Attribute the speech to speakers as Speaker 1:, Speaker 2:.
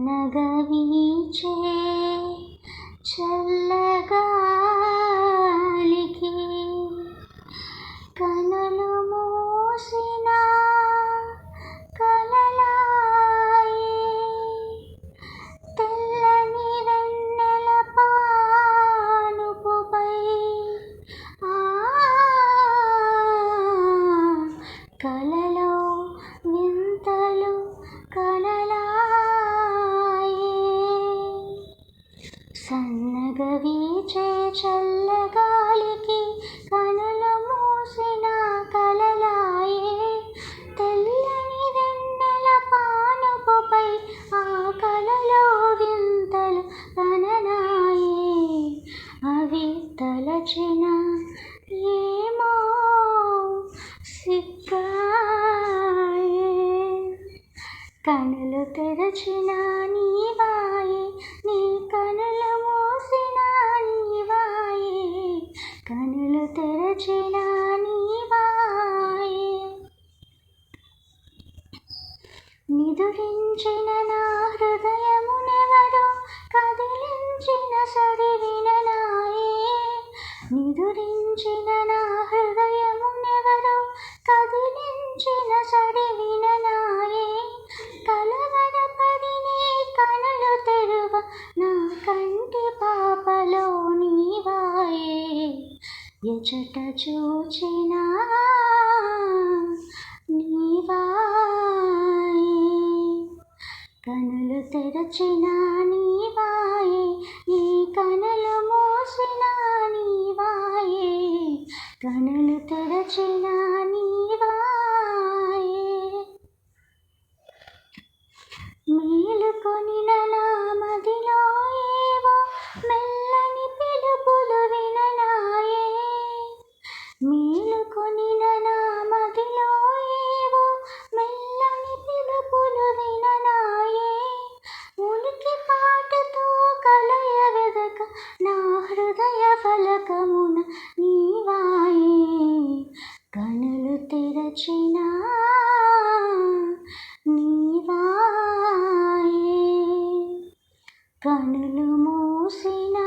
Speaker 1: సన్నగా వీచే చల్లగాలికి కనులు మూసిన కలలాయే తెల్లని వెన్నెల పానుపుపై కలలో వింతలు కలలాయే సన్నగా వీచే చల్లగాలికి కనులు మూసిన కలలాయే తెల్లని వెన్నెల పానుపుపై ఆ కలలో వింతలు కననాయే అవి తలచిన ఏమో సిగ్గాయే కనులు తెరచిన నీవాయే నీ కనులు మూసిన నీవాయే కనులు తెరచిన నీవాయే నిదురించిన నా హృదయమునెవరో కదిలించిన సడివిననాయే నిదురించిన నా హృదయమునెవరో కదిలించిన సడివిననాయే కలవరపడినే కనులు తెరువ నా కంటి పాపలో నీవాయే ఎచట చూచినా నీవాయే కనులు తెరచిన నీవాయే నీ కనులు మూసిన నీవాయే కనులు తెరచిన నీవాయే మేలుకొనిన నా మదిలో ఏవో మెల్లని పిలుపులు విననాయే మేలుకొనిన నా మదిలో ఏవో మెల్లని పిలుపులు విననాయే ఉనికి పాటతో కలయ వెదక నా హృదయ ఫలకమున నీవాయే కనులు తెరచిన నీవాయే కనులు మూసిన